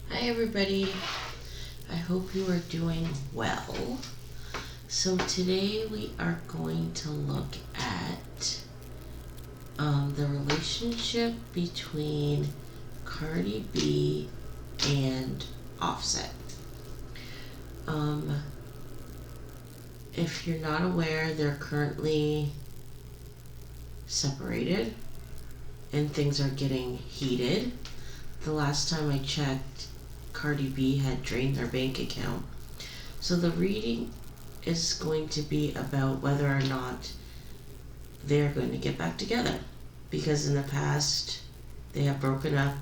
Hi everybody, I hope you are doing well. So today we are going to look at the relationship between Cardi B and Offset. If you're not aware, they're currently separated and things are getting heated. The last time I checked, Cardi B had drained their bank account. So the reading is going to be about whether or not they're going to get back together. Because in the past, they have broken up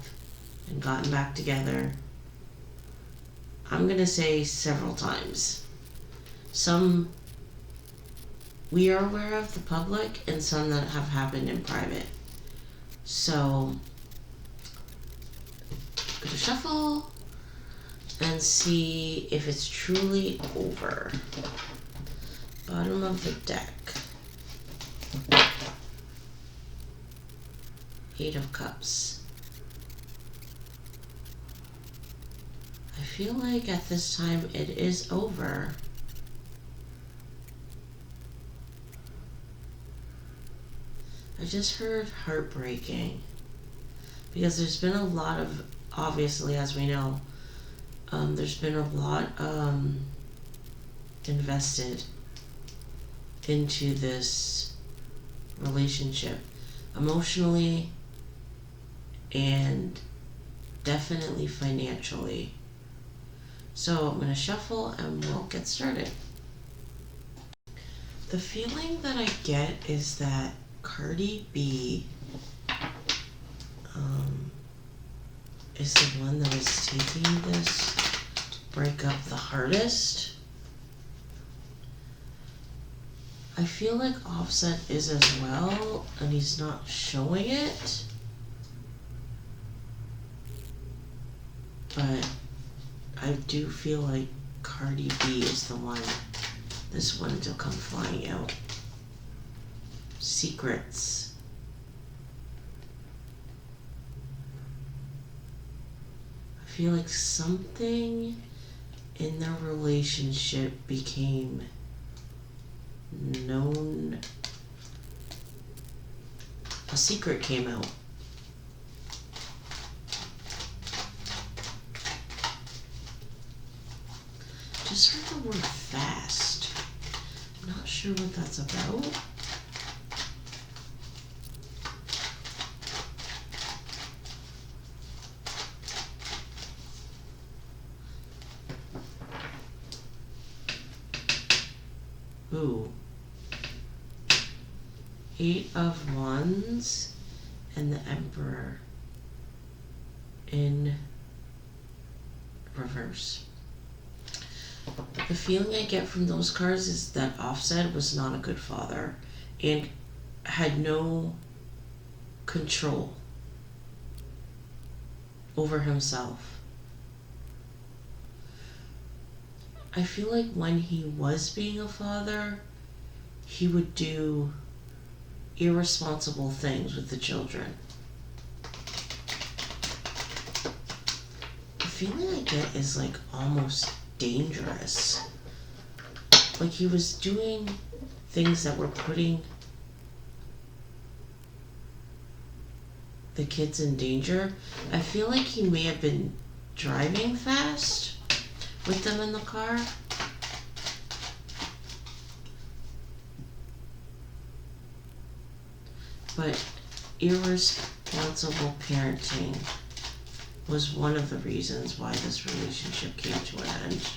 and gotten back together. I'm going to say several times. Some we are aware of, the public, and some that have happened in private. So, I'm going to shuffle and see if it's truly over. Bottom of the deck. 8 of Cups. I feel like at this time it is over. I just heard heartbreaking. Because there's been a lot of, obviously, as we know, there's been a lot invested into this relationship, emotionally and definitely financially. So I'm going to shuffle and we'll get started. The feeling that I get is that Cardi B is the one that is taking this breakup the hardest. I feel like Offset is as well, and he's not showing it. But I do feel like Cardi B is the one, this one to come flying out. Secrets. I feel like something in their relationship became known. A secret came out. Just heard the word fast. I'm not sure what that's about. Ooh. 8 of Wands and the Emperor in reverse. The feeling I get from those cards is that Offset was not a good father and had no control over himself. I feel like when he was being a father, he would do irresponsible things with the children. The feeling I get is like almost dangerous. Like he was doing things that were putting the kids in danger. I feel like he may have been driving fast with them in the car. But irresponsible parenting was one of the reasons why this relationship came to an end.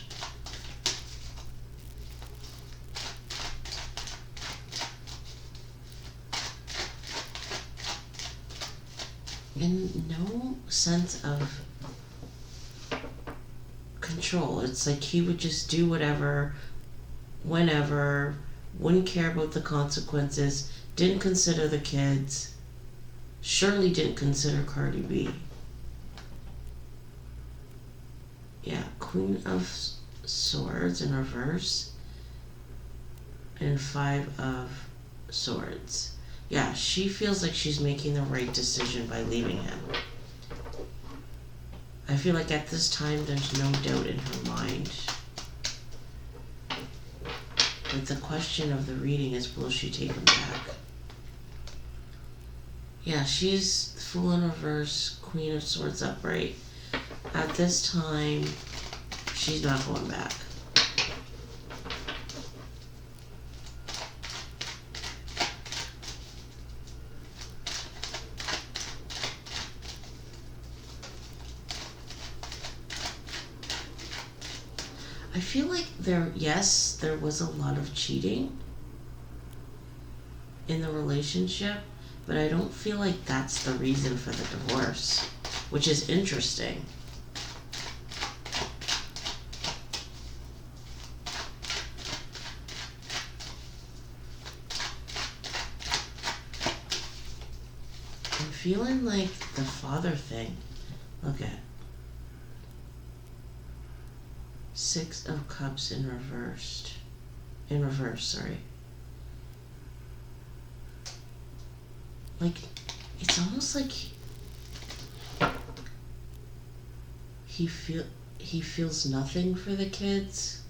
And no sense of control. It's like he would just do whatever, whenever, wouldn't care about the consequences, didn't consider the kids, surely didn't consider Cardi B. Yeah, Queen of Swords in reverse and 5 of Swords. Yeah, she feels like she's making the right decision by leaving him. I feel like at this time there's no doubt in her mind. But the question of the reading is, will she take him back? Yeah, she's Fool in reverse, Queen of Swords upright. At this time, she's not going back. I feel like there was a lot of cheating in the relationship, but I don't feel like that's the reason for the divorce, which is interesting. I'm feeling like the father thing. Look at Six of Cups in reversed. In reverse, sorry. Like, it's almost like he feels nothing for the kids.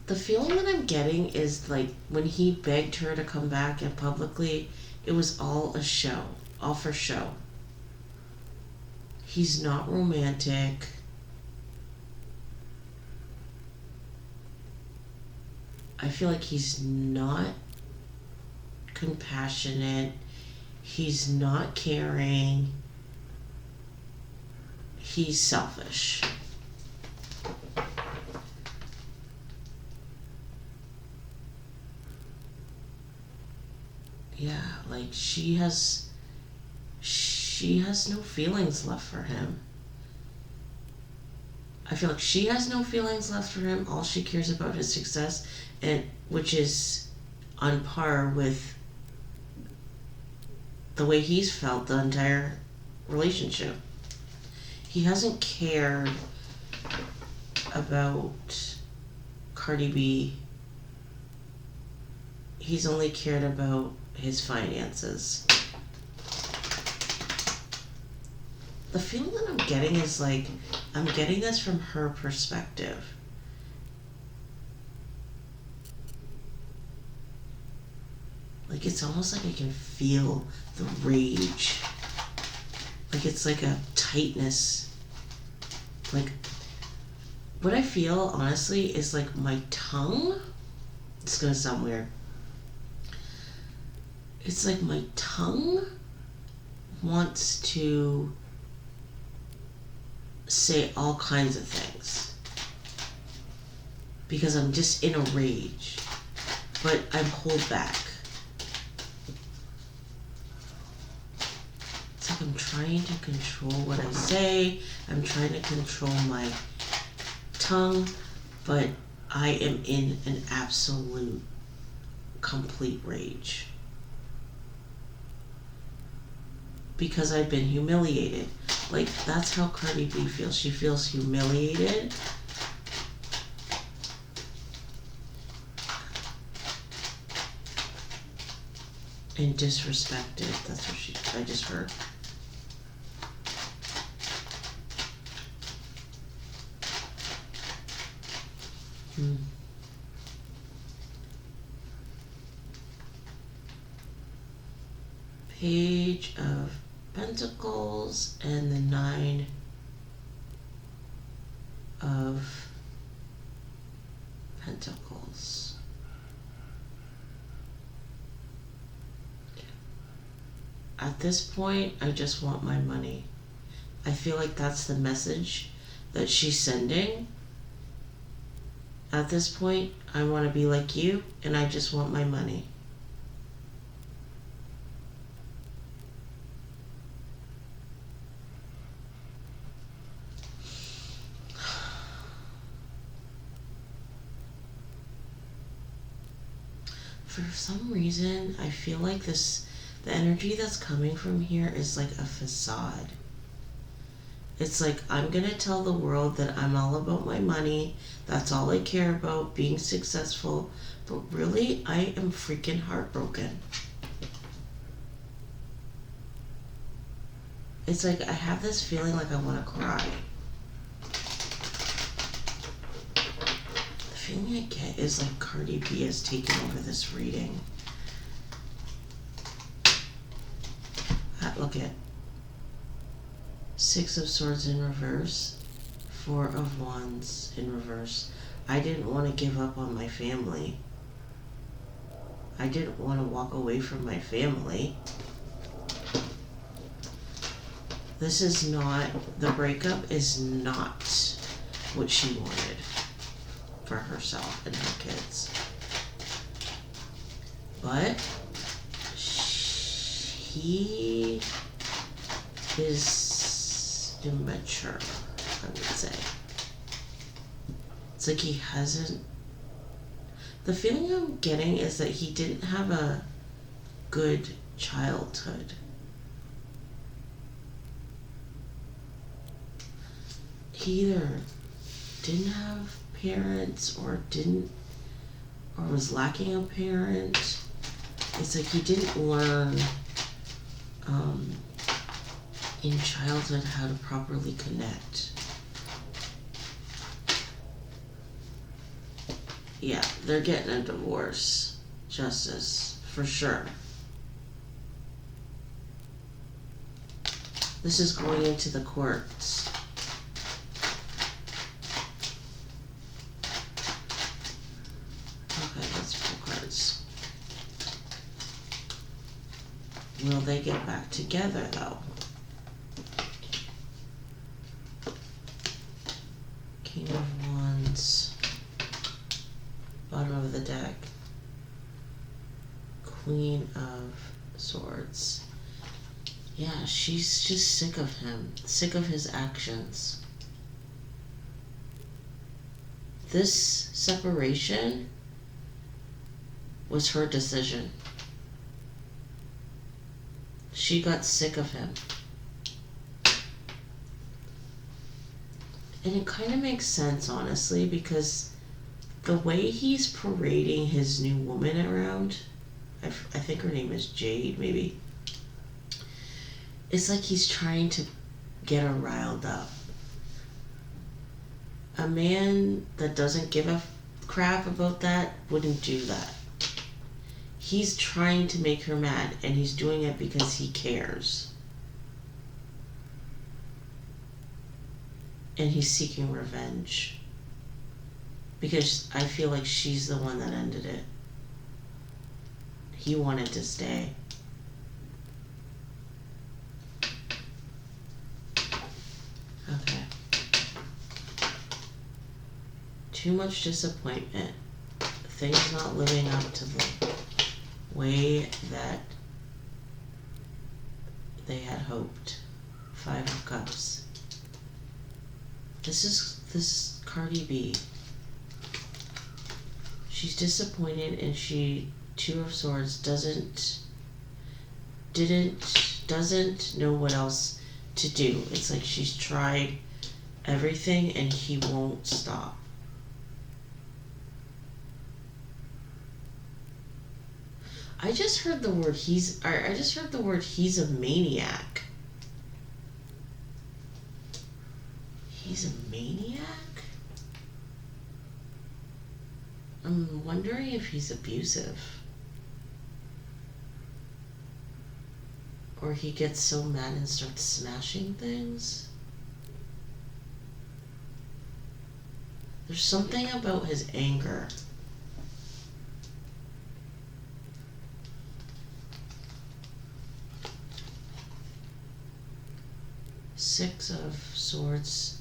The feeling that I'm getting is like when he begged her to come back and publicly, it was all a show, all for show. He's not romantic. I feel like he's not compassionate. He's not caring. He's selfish. Yeah, like she has no feelings left for him. I feel like she has no feelings left for him. All she cares about is success, and which is on par with the way he's felt the entire relationship. He hasn't cared about Cardi B. He's only cared about his finances. The feeling that I'm getting is like, I'm getting this from her perspective. Like, it's almost like I can feel the rage. Like, it's like a tightness. Like, what I feel, honestly, is like my tongue. It's gonna sound weird. It's like my tongue wants to say all kinds of things because I'm just in a rage, but I'm pulled back. It's like I'm trying to control what I say. I'm trying to control my tongue, but I am in an absolute, complete rage. Because I've been humiliated. Like, that's how Cardi B feels. She feels humiliated. And disrespected. That's what I just heard. Page of Pentacles and the Nine of Pentacles. At this point, I just want my money. I feel like that's the message that she's sending. At this point, I want to be like you, and I just want my money. For some reason, I feel like the energy that's coming from here is like a facade. It's like, I'm going to tell the world that I'm all about my money. That's all I care about, being successful. But really, I am freaking heartbroken. It's like I have this feeling like I want to cry. The feeling I get is like Cardi B has taken over this reading. Look at Six of Swords in reverse, Four of Wands in reverse. I didn't want to give up on my family. I didn't want to walk away from my family. This is not, the breakup is not what she wanted for herself and her kids. But he is immature, I would say. It's like he hasn't, the feeling I'm getting is that he didn't have a good childhood. He either didn't have parents or was lacking a parent. It's like he didn't learn in childhood how to properly connect. Yeah, they're getting a divorce, Justice, for sure. This is going into the courts. Okay, let's pull cards. Will they get back together, though? King of Wands. Bottom of the deck. Queen of Swords. Yeah, she's just sick of him. Sick of his actions. This separation was her decision. She got sick of him. And it kind of makes sense, honestly, because the way he's parading his new woman around, I think her name is Jade, maybe. It's like he's trying to get her riled up. A man that doesn't give a crap about that wouldn't do that. He's trying to make her mad, and he's doing it because he cares. And he's seeking revenge. Because I feel like she's the one that ended it. He wanted to stay. Okay. Too much disappointment. Things not living up to the way that they had hoped. Five of Cups. This is Cardi B. She's disappointed, and Two of Swords doesn't know what else to do. It's like she's tried everything and he won't stop. I just heard the word he's a maniac. He's a maniac? I'm wondering if he's abusive. Or he gets so mad and starts smashing things. There's something about his anger. Six of Swords.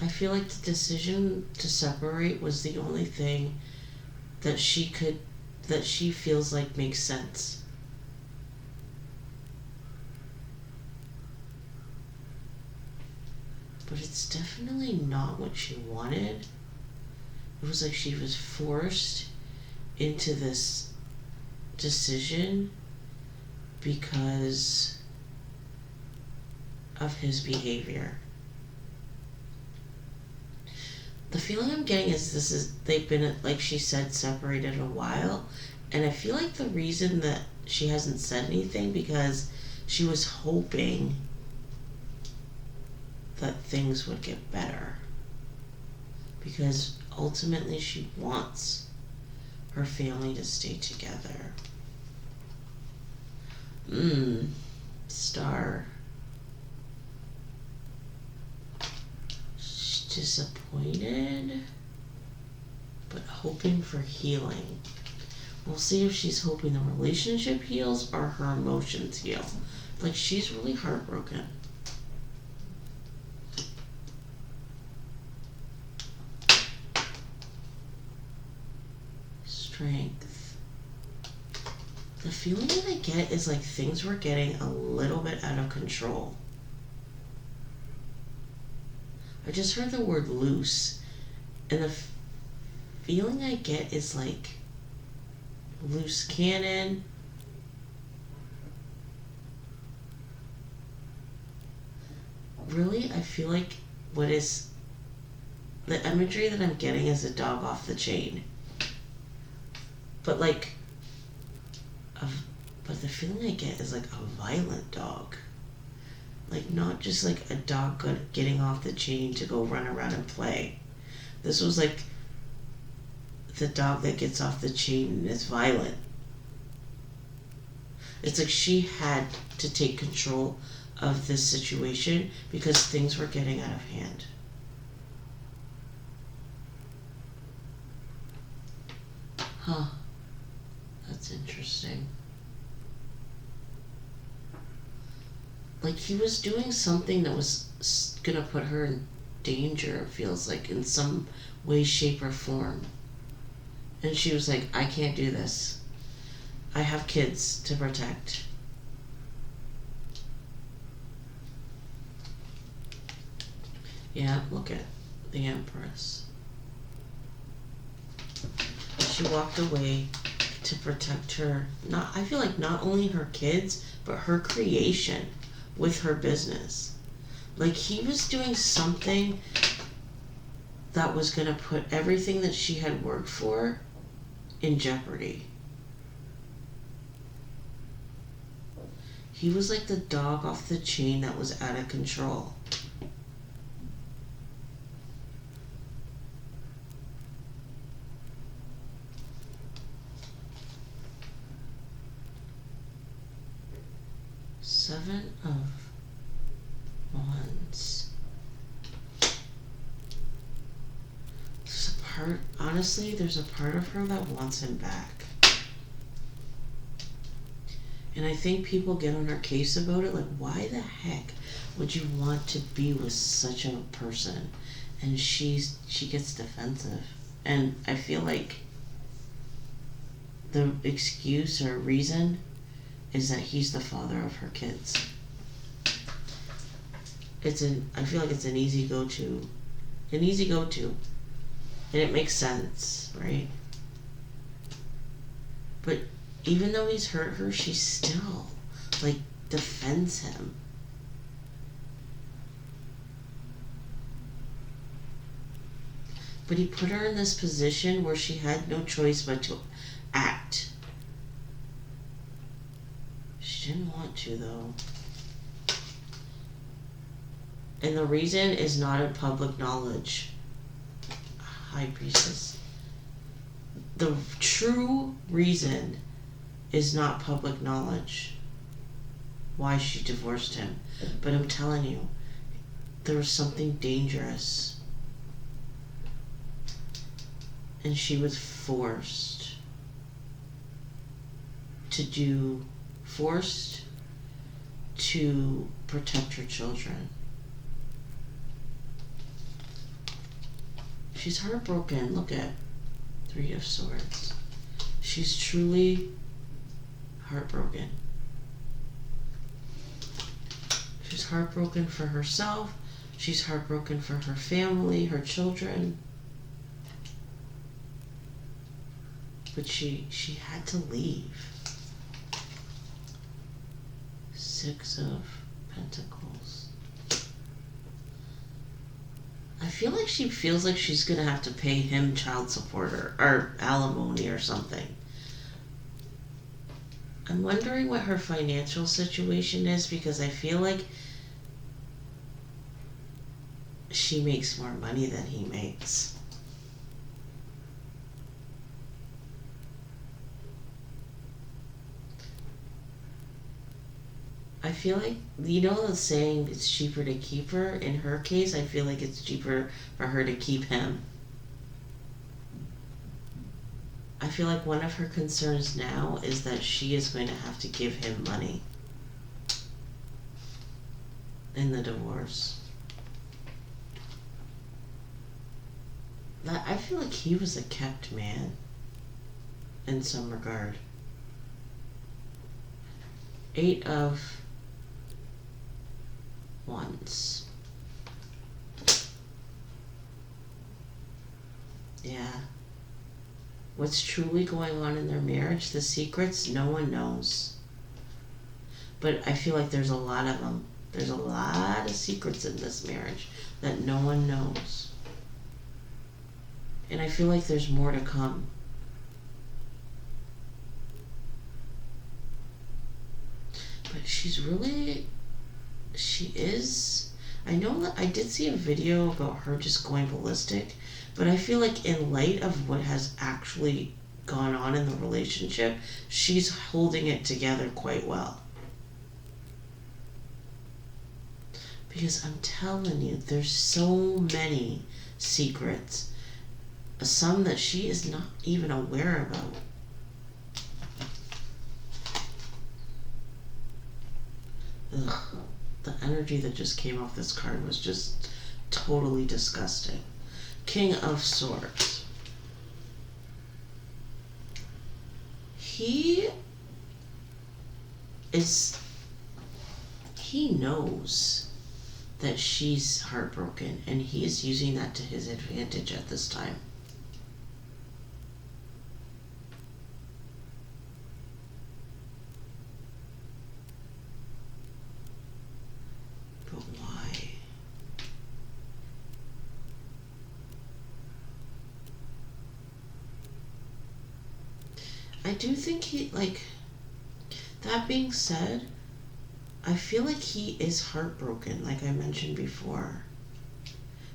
I feel like the decision to separate was the only thing that she feels like makes sense. But it's definitely not what she wanted. It was like she was forced into this decision because of his behavior. The feeling I'm getting is they've been, like she said, separated a while, and I feel like the reason that she hasn't said anything because She was hoping that things would get better, because ultimately she wants her family to stay together. Star. She's disappointed, but hoping for healing. We'll see if she's hoping the relationship heals or her emotions heal. Like, she's really heartbroken. Strength. The feeling that I get is like things were getting a little bit out of control. I just heard the word loose, and the feeling I get is like loose cannon. Really, I feel like what is the imagery that I'm getting is a dog off the chain. But like, but the feeling I get is like a violent dog. Like, not just like a dog getting off the chain to go run around and play. This was like the dog that gets off the chain and is violent. It's like she had to take control of this situation because things were getting out of hand. Huh. That's interesting. Like, he was doing something that was gonna put her in danger, it feels like, in some way, shape, or form. And she was like, I can't do this. I have kids to protect. Yeah, look at the Empress. She walked away to protect her, I feel like not only her kids, but her creation with her business. Like, he was doing something that was going to put everything that she had worked for in jeopardy. He was like the dog off the chain that was out of control. Seven of Wands. Honestly, there's a part of her that wants him back. And I think people get on her case about it, like, why the heck would you want to be with such a person? And she gets defensive. And I feel like the excuse or reason is that he's the father of her kids. I feel like it's an easy go-to. And it makes sense, right? But even though he's hurt her, she still, like, defends him. But he put her in this position where she had no choice but to act. She didn't want to, though. And the reason is not in public knowledge. High Priestess. The true reason is not public knowledge why she divorced him. But I'm telling you, there was something dangerous. And she was forced to protect her children. She's heartbroken. Look at 3 of Swords. She's truly heartbroken. She's heartbroken for herself. She's heartbroken for her family, her children. But she had to leave. 6 of Pentacles. I feel like she feels like she's going to have to pay him child support or alimony or something. I'm wondering what her financial situation is, because I feel like she makes more money than he makes. I feel like, you know the saying, it's cheaper to keep her? In her case, I feel like it's cheaper for her to keep him. I feel like one of her concerns now is that she is going to have to give him money in the divorce. That, I feel like he was a kept man in some regard. 8 of Wands. Yeah. What's truly going on in their marriage, the secrets, no one knows. But I feel like there's a lot of them. There's a lot of secrets in this marriage that no one knows. And I feel like there's more to come. But she is, I know that I did see a video about her just going ballistic, but I feel like in light of what has actually gone on in the relationship, she's holding it together quite well. Because I'm telling you, there's so many secrets, some that she is not even aware about. Ugh. The energy that just came off this card was just totally disgusting. King of Swords. He knows that she's heartbroken, and he is using that to his advantage at this time. But why? I do think he, like, that being said, I feel like he is heartbroken, like I mentioned before.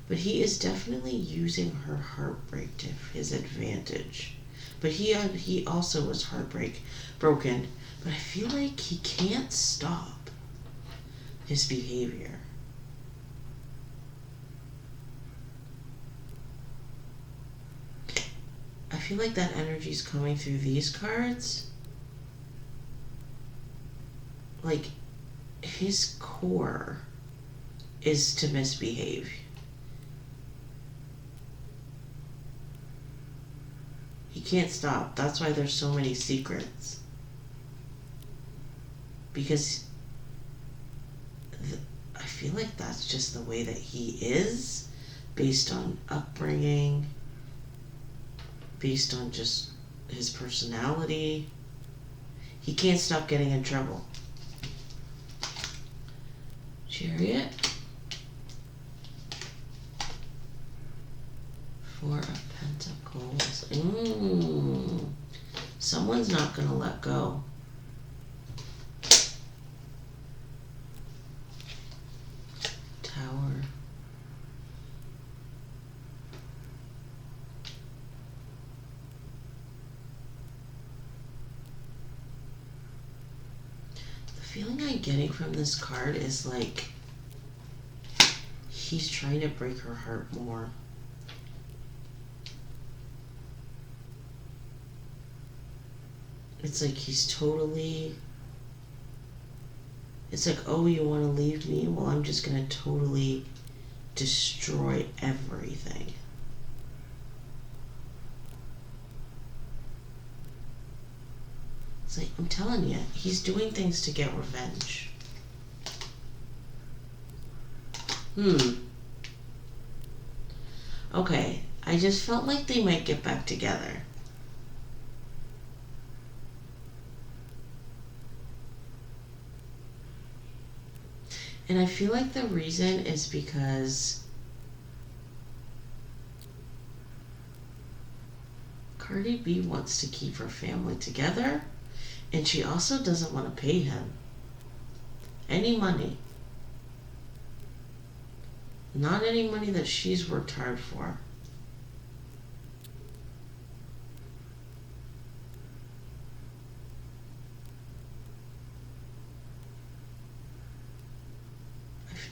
But he is definitely using her heartbreak to his advantage. But he also was broken. But I feel like he can't stop his behavior. I feel like that energy is coming through these cards. Like, his core is to misbehave. He can't stop. That's why there's so many secrets. Because I feel like that's just the way that he is, based on upbringing, based on just his personality. He can't stop getting in trouble. Chariot. 4 of Pentacles. Someone's not going to let go. Tower. The feeling I'm getting from this card is like he's trying to break her heart more. It's like he's totally... It's like, oh, you want to leave me? Well, I'm just going to totally destroy everything. It's like, I'm telling you, he's doing things to get revenge. Okay, I just felt like they might get back together. And I feel like the reason is because Cardi B wants to keep her family together, And she also doesn't want to pay him any money. Not any money that she's worked hard for.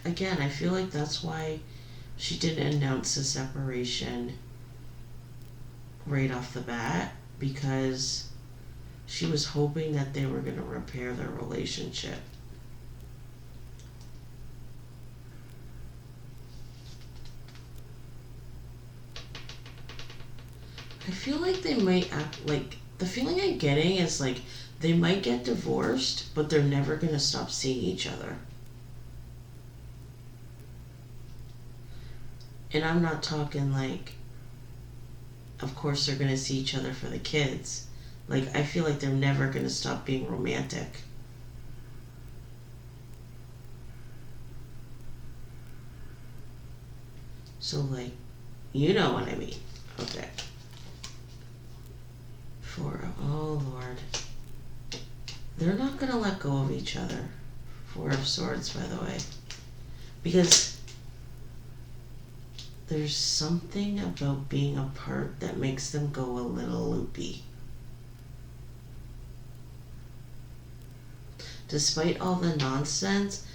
Again, I feel like that's why she didn't announce the separation right off the bat, because she was hoping that they were going to repair their relationship. I feel like they might act like, the feeling I'm getting is like they might get divorced, but they're never going to stop seeing each other. And I'm not talking like, of course they're going to see each other for the kids. Like, I feel like they're never going to stop being romantic. So, like, you know what I mean. Okay. Oh Lord. They're not going to let go of each other. Four of Swords, by the way. Because there's something about being apart that makes them go a little loopy. Despite all the nonsense,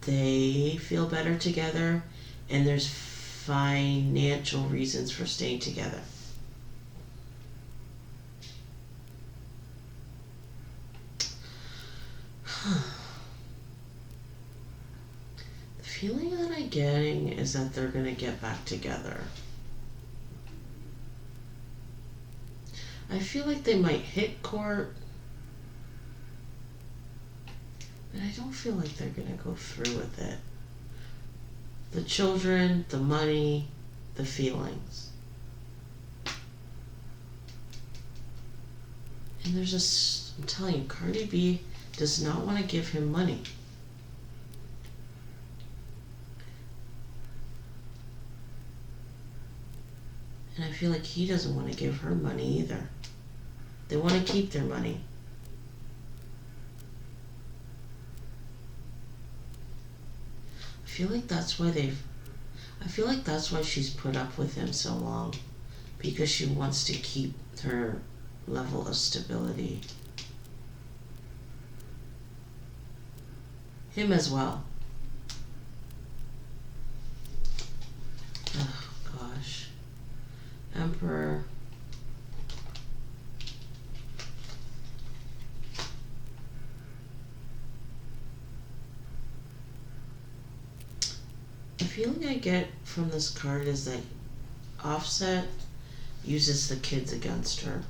they feel better together, and there's financial reasons for staying together. The feeling that I'm getting is that they're going to get back together. I feel like they might hit court, but I don't feel like they're going to go through with it. The children, the money, the feelings. And I'm telling you, Cardi B does not want to give him money. And I feel like he doesn't want to give her money either. They want to keep their money. I feel like that's why she's put up with him so long, because she wants to keep her level of stability. Him as well. Oh gosh. Emperor. The feeling I get from this card is that Offset uses the kids against her.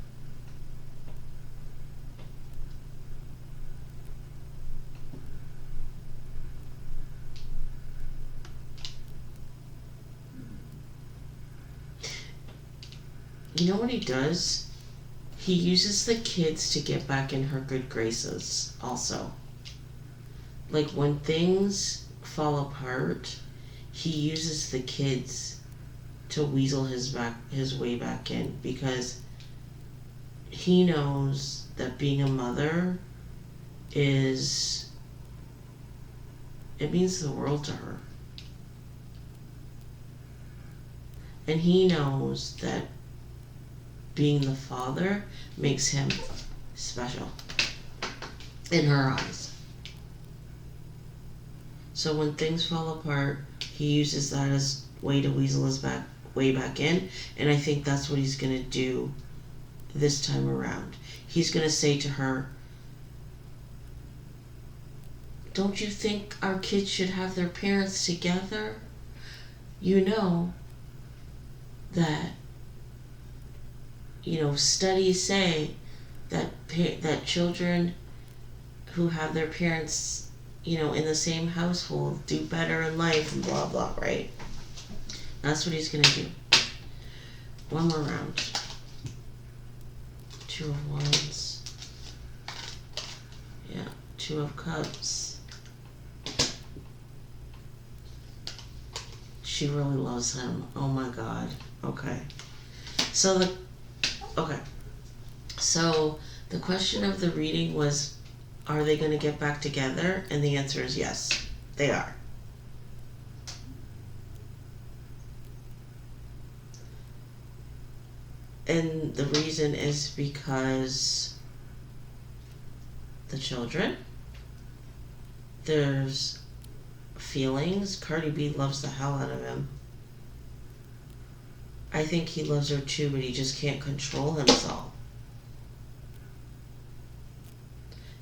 You know what he does? He uses the kids to get back in her good graces also. Like, when things fall apart, he uses the kids to weasel his way back in, because he knows that being a mother it means the world to her. And he knows that being the father makes him special in her eyes. So when things fall apart, he uses that as a way to weasel his way back in, and I think that's what he's going to do this time around. He's going to say to her, don't you think our kids should have their parents together? You know that, studies say that children who have their parents, in the same household do better in life, and blah blah, right? That's what he's gonna do. One more round. Two of Wands. Yeah, Two of Cups. She really loves him. Oh my God. Okay. Okay. So the question of the reading was, are they going to get back together? And the answer is yes, they are. And the reason is because the children, there's feelings. Cardi B loves the hell out of him. I think he loves her too, but he just can't control himself.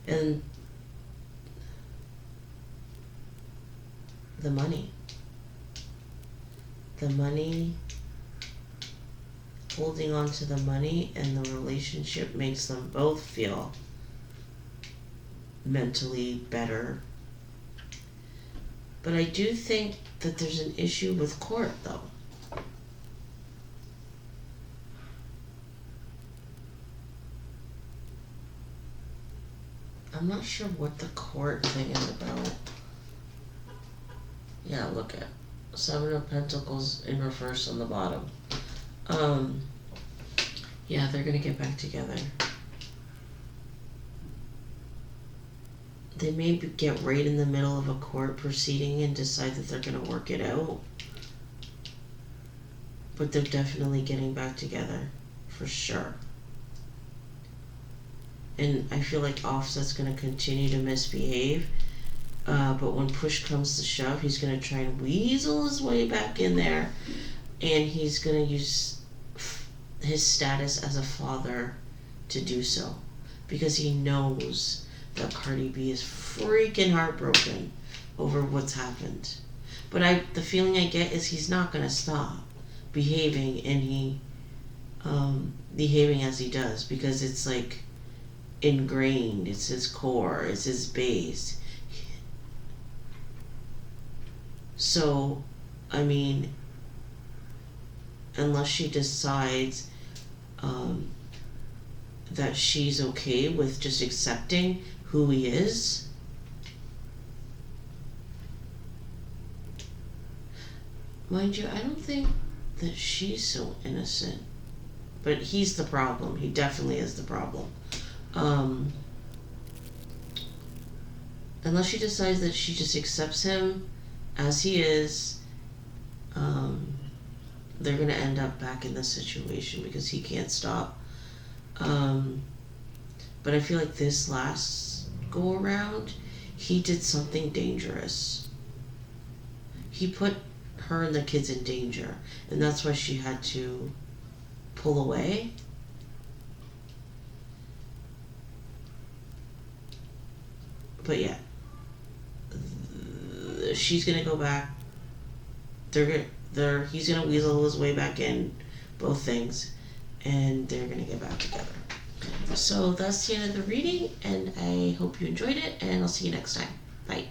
And the money. The money, holding on to the money and the relationship makes them both feel mentally better. But I do think that there's an issue with court, though. I'm not sure what the court thing is about. Yeah, look at Seven of Pentacles in reverse on the bottom. Yeah, they're gonna get back together. They may get right in the middle of a court proceeding and decide that they're gonna work it out. But they're definitely getting back together, for sure. And I feel like Offset's gonna continue to misbehave. But when push comes to shove, he's gonna try and weasel his way back in there. And he's gonna use his status as a father to do so. Because he knows that Cardi B is freaking heartbroken over what's happened. But the feeling I get is he's not gonna stop behaving, and behaving as he does, because it's like ingrained, it's his core, it's his base. So, I mean, unless she decides that she's okay with just accepting who he is. Mind you, I don't think that she's so innocent. But he's the problem. He definitely is the problem. Unless she decides that she just accepts him as he is, they're going to end up back in this situation because he can't stop. But I feel like this last go around, he did something dangerous. He put her and the kids in danger, and that's why she had to pull away. But yeah, she's gonna go back. He's gonna weasel his way back in, both things, and they're gonna get back together. So that's the end of the reading, and I hope you enjoyed it, and I'll see you next time. Bye.